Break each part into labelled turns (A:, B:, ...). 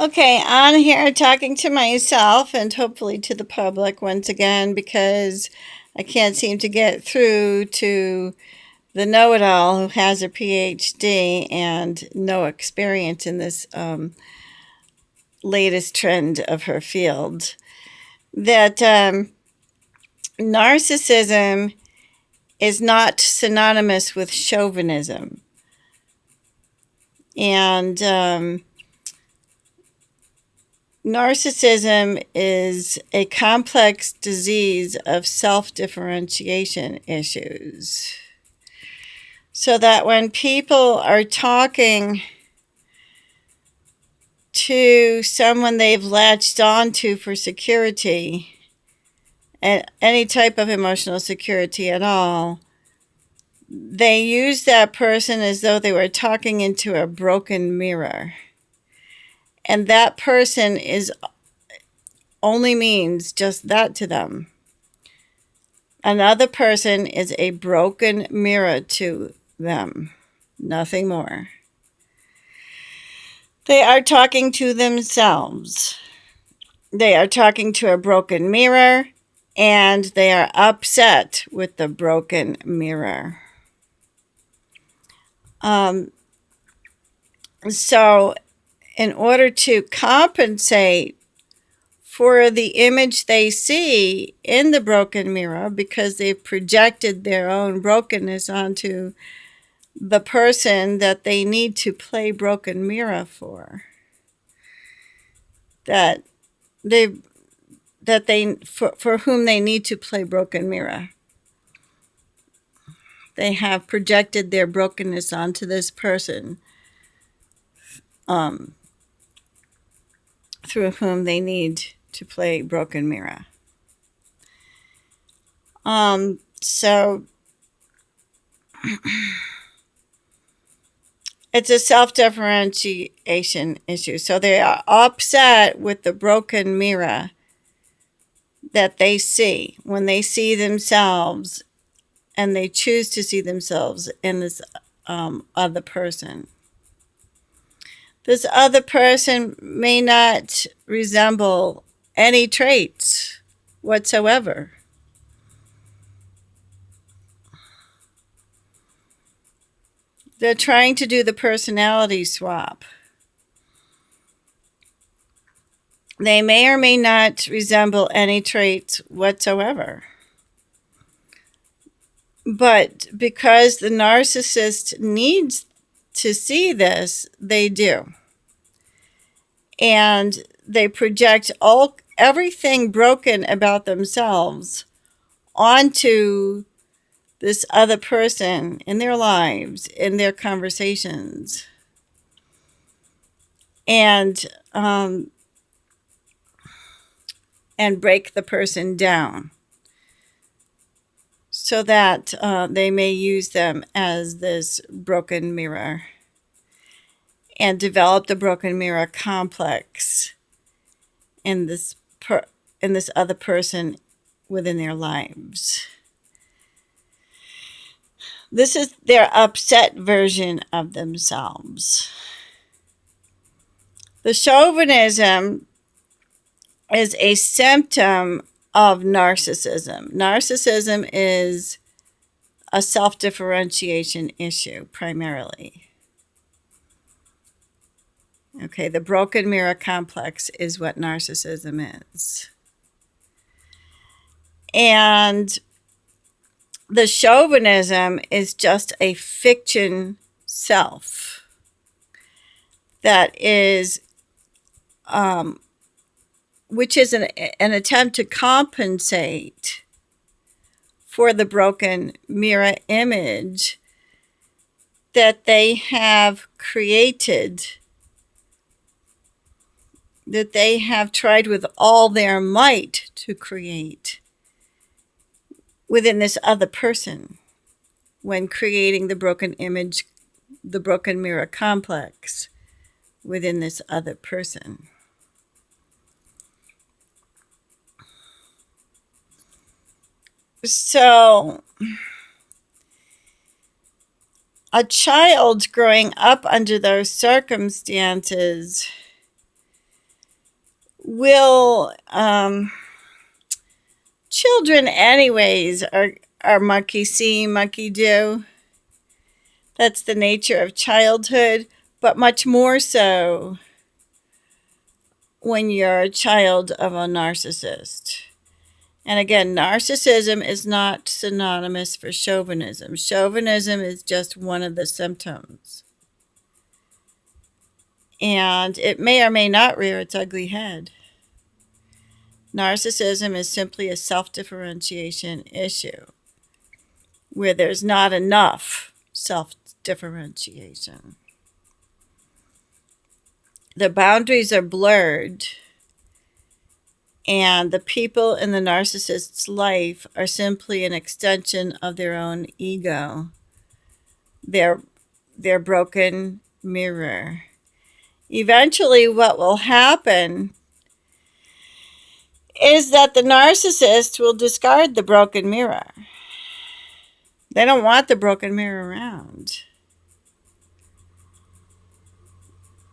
A: Okay, on here talking to myself and hopefully to the public once again because I can't seem to get through to the know-it-all who has a PhD and no experience in this latest trend of her field. That narcissism is not synonymous with chauvinism. And narcissism is a complex disease of self-differentiation issues. So that when people are talking to someone they've latched onto for security, and any type of emotional security at all, they use that person as though they were talking into a broken mirror. And that person is only means just that to them. Another person is a broken mirror to them, nothing more. They are talking to themselves. They are talking to a broken mirror, and they are upset with the broken mirror. So, in order to compensate for the image they see in the broken mirror, because they've projected their own brokenness onto the person that they need to play broken mirror for, for whom they need to play broken mirror. They have projected their brokenness onto this person, through whom they need to play broken mirror. So it's a self-differentiation issue. So they are upset with the broken mirror that they see when they see themselves, and they choose to see themselves in this other person. This other person may not resemble any traits whatsoever. They're trying to do the personality swap. They may or may not resemble any traits whatsoever. But because the narcissist needs to see this, they do. And they project everything broken about themselves onto this other person in their lives, in their conversations. And break the person down so that they may use them as this broken mirror and develop the broken mirror complex in this other person within their lives. This is their upset version of themselves. The chauvinism is a symptom of narcissism. Narcissism is a self-differentiation issue primarily. Okay, the broken mirror complex is what narcissism is. And the chauvinism is just a fiction self that is, which is an attempt to compensate for the broken mirror image that they have created, that they have tried with all their might to create within this other person when creating the broken image, the broken mirror complex within this other person. So, a child growing up under those circumstances will children anyways are monkey see, monkey do. That's the nature of childhood, but much more so when you're a child of a narcissist. And again, narcissism is not synonymous for chauvinism. Chauvinism is just one of the symptoms. And it may or may not rear its ugly head. Narcissism is simply a self-differentiation issue where there's not enough self-differentiation. The boundaries are blurred, and the people in the narcissist's life are simply an extension of their own ego, their broken mirror. Eventually, what will happen is that the narcissist will discard the broken mirror. They don't want the broken mirror around.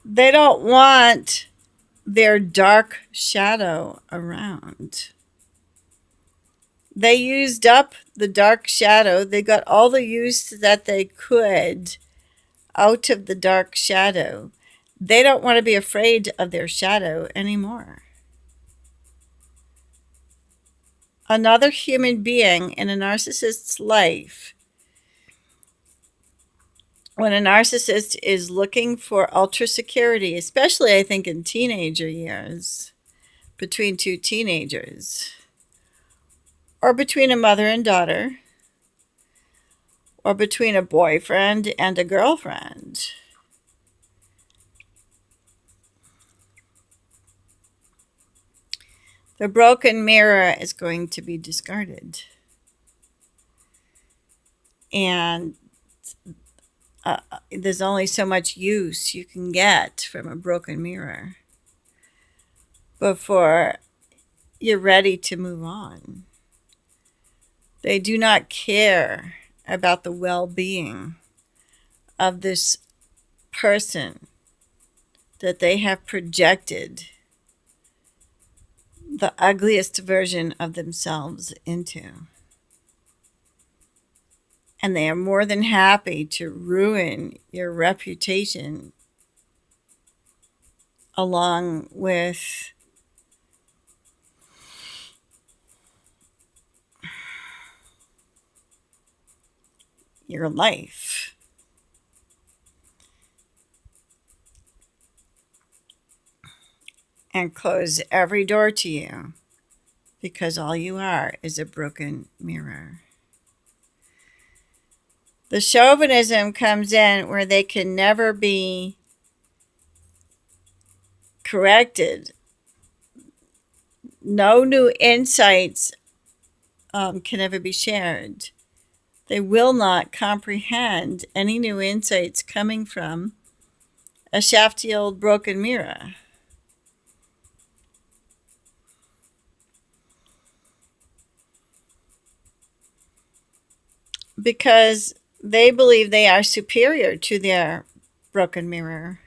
A: They don't want their dark shadow around. They used up the dark shadow. They got all the use that they could out of the dark shadow. They don't want to be afraid of their shadow anymore. Another human being in a narcissist's life, when a narcissist is looking for ultra security, especially I think in teenager years, between two teenagers, or between a mother and daughter, or between a boyfriend and a girlfriend, the broken mirror is going to be discarded. And there's only so much use you can get from a broken mirror before you're ready to move on. They do not care about the well-being of this person that they have projected the ugliest version of themselves into. And they are more than happy to ruin your reputation along with your life. And close every door to you because all you are is a broken mirror. The chauvinism comes in where they can never be corrected. No new insights can ever be shared. They will not comprehend any new insights coming from a shafty old broken mirror. Because they believe they are superior to their broken mirror.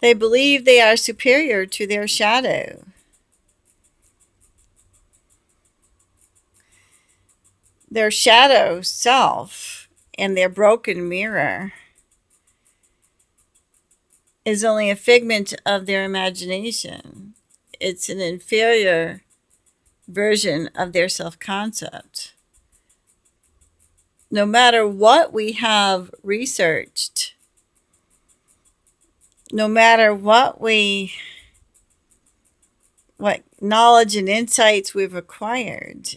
A: They believe they are superior to their shadow. Their shadow self and their broken mirror is only a figment of their imagination. It's an inferior version of their self-concept. No matter what we have researched, no matter what knowledge and insights we've acquired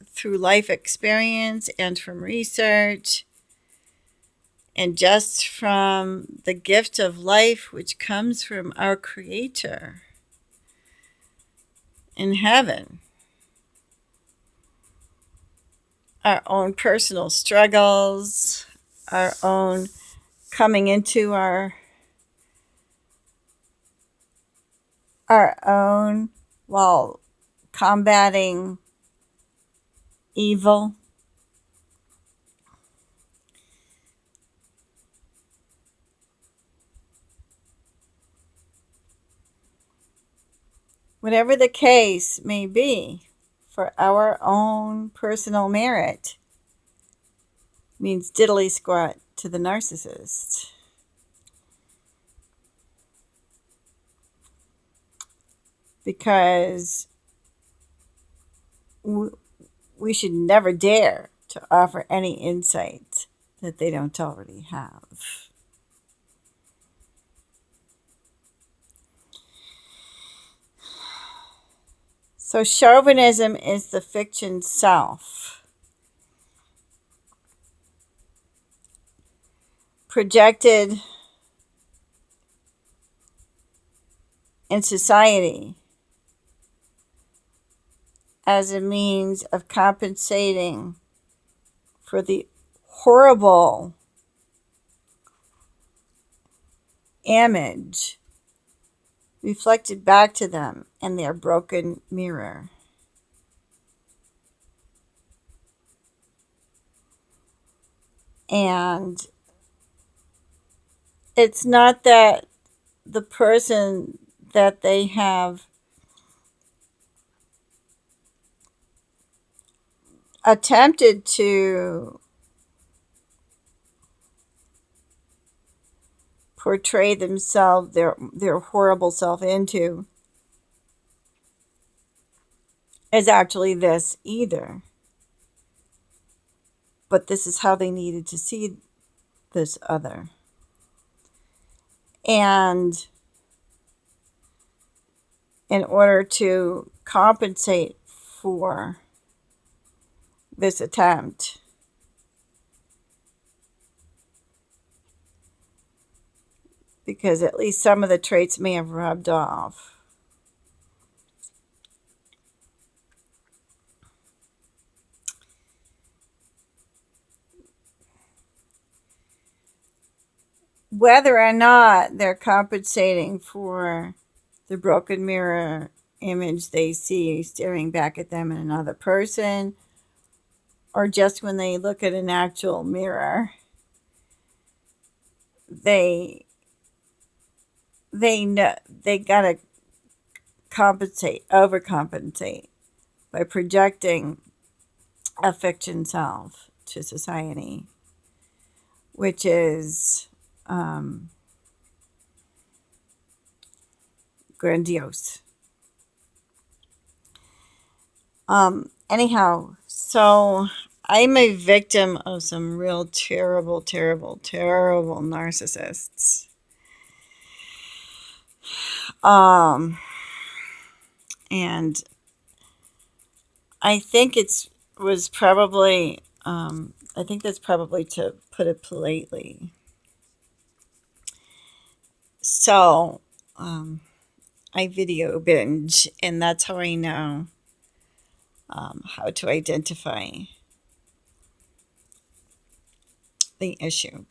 A: through life experience and from research and just from the gift of life which comes from our Creator in heaven, our own personal struggles, our own coming into our own while combating evil. whatever the case may be, for our own personal merit, means diddly squat to the narcissist. Because we should never dare to offer any insight that they don't already have. So chauvinism is the fiction self, projected in society as a means of compensating for the horrible image reflected back to them in their broken mirror. And it's not that the person that they have attempted to portray themselves, their horrible self into, is actually this either. But this is how they needed to see this other. And in order to compensate for this attempt, because at least some of the traits may have rubbed off, whether or not they're compensating for the broken mirror image they see staring back at them in another person, or just when they look at an actual mirror, they know they gotta overcompensate by projecting a fiction self to society, which is grandiose. Anyhow, so I'm a victim of some real terrible, terrible, terrible narcissists. And I think was probably, I think that's probably to put it politely. So, I video binge, and that's how I know how to identify the issue.